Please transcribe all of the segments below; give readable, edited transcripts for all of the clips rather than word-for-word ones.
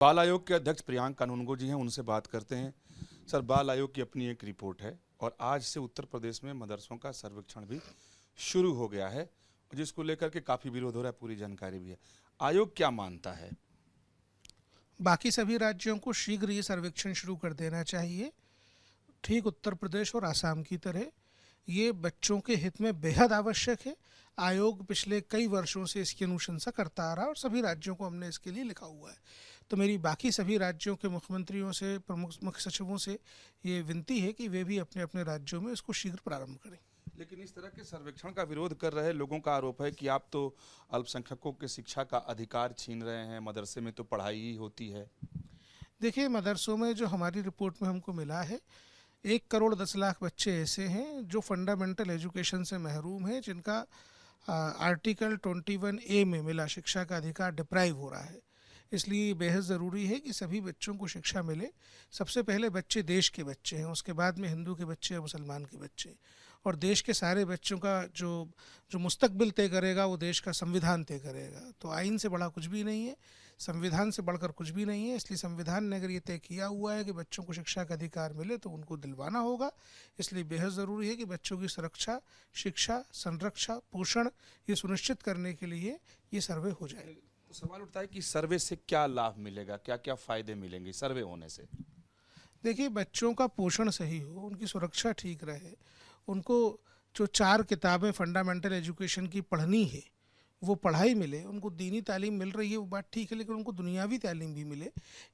बाल आयोग के अध्यक्ष प्रियांक कानूनगो जी हैं, उनसे बात करते हैं। सर, बाल आयोग की अपनी एक रिपोर्ट है और आज से उत्तर प्रदेश में मदरसों का सर्वेक्षण भी शुरू हो गया है, जिसको लेकर के काफ़ी विरोध हो रहा है, पूरी जानकारी भी है। आयोग क्या मानता है? बाकी सभी राज्यों को शीघ्र ये सर्वेक्षण शुरू कर देना चाहिए, ठीक उत्तर प्रदेश और आसाम की तरह। ये बच्चों के हित में बेहद आवश्यक है। आयोग पिछले कई वर्षों से इसकी अनुशंसा करता आ रहा है और सभी राज्यों को हमने इसके लिए लिखा हुआ है। तो मेरी बाकी सभी राज्यों के मुख्यमंत्रियों से, प्रमुख मुख्य सचिवों से ये विनती है कि वे भी अपने अपने राज्यों में इसको शीघ्र प्रारंभ करें। लेकिन इस तरह के सर्वेक्षण का विरोध कर रहे लोगों का आरोप है कि आप तो अल्पसंख्यकों के शिक्षा का अधिकार छीन रहे हैं, मदरसे में तो पढ़ाई ही होती है। देखिए, मदरसों में जो हमारी रिपोर्ट में हमको मिला है, 1 करोड़ 10 लाख बच्चे ऐसे हैं जो फंडामेंटल एजुकेशन से महरूम हैं, जिनका आर्टिकल 21A में मिला शिक्षा का अधिकार डिप्राइव हो रहा है। इसलिए बेहद ज़रूरी है कि सभी बच्चों को शिक्षा मिले। सबसे पहले बच्चे देश के बच्चे हैं, उसके बाद में हिंदू के बच्चे और मुसलमान के बच्चे। और देश के सारे बच्चों का जो जो मुस्तकबिल तय करेगा वो देश का संविधान तय करेगा। तो आइन से बड़ा कुछ भी नहीं है, संविधान से बढ़कर कुछ भी नहीं है। इसलिए संविधान ने अगर ये तय किया हुआ है कि बच्चों को शिक्षा का अधिकार मिले तो उनको दिलवाना होगा। इसलिए बेहद ज़रूरी है कि बच्चों की सुरक्षा, शिक्षा, संरक्षा, पोषण ये सुनिश्चित करने के लिए ये सर्वे हो जाए। तो सवाल उठता है कि सर्वे से क्या लाभ मिलेगा, क्या क्या फ़ायदे मिलेंगे सर्वे होने से? देखिए, बच्चों का पोषण सही हो, उनकी सुरक्षा ठीक रहे, उनको जो 4 किताबें फंडामेंटल एजुकेशन की पढ़नी है वो पढ़ाई मिले, उनको दीनी तालीम मिल रही है वो बात ठीक है, लेकिन उनको दुनियावी तालीम भी मिले।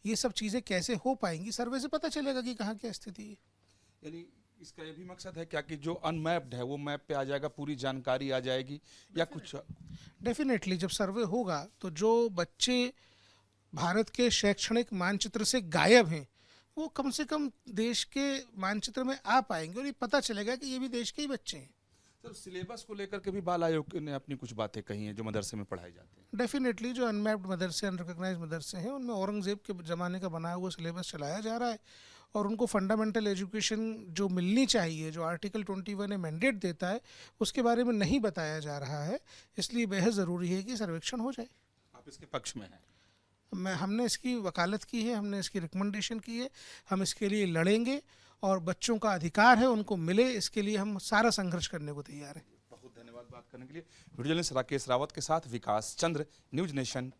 ये सब चीज़ें कैसे हो पाएंगी? सर्वे से पता चलेगा कि कहाँ क्या स्थिति है। यानी इसका ये भी मकसद है क्या कि जो अनमैप्ड है वो मैप पे आ जाएगा, पूरी जानकारी आ जाएगी, या कुछ? डेफिनेटली जब सर्वे होगा तो जो बच्चे भारत के शैक्षणिक मानचित्र से गायब हैं वो कम से कम देश के मानचित्र में आ पाएंगे और ये पता चलेगा कि ये भी देश के ही बच्चे हैं। सर, सिलेबस को लेकर के भी बाल आयोग ने अपनी कुछ बातें कही हैं जो मदरसे में पढ़ाए जाते हैं। डेफिनेटली जो अनमैप्ड मदरसे, अनरिकग्नाइज मदरसे हैं, उनमें औरंगजेब के ज़माने का बनाया हुआ सिलेबस चलाया जा रहा है और उनको फंडामेंटल एजुकेशन जो मिलनी चाहिए, जो आर्टिकल 21 ने मैंडेट देता है, उसके बारे में नहीं बताया जा रहा है। इसलिए बेहद ज़रूरी है कि सर्वेक्षण हो जाए। आप इसके पक्ष में हैं? हमने इसकी वकालत की है, हमने इसकी रिकमेंडेशन की है, हम इसके लिए लड़ेंगे और बच्चों का अधिकार है उनको मिले, इसके लिए हम सारा संघर्ष करने को तैयार हैं। बहुत धन्यवाद बात करने के लिए। वीडियो जर्नलिस्ट राकेश रावत के साथ विकास चंद्र, न्यूज नेशन।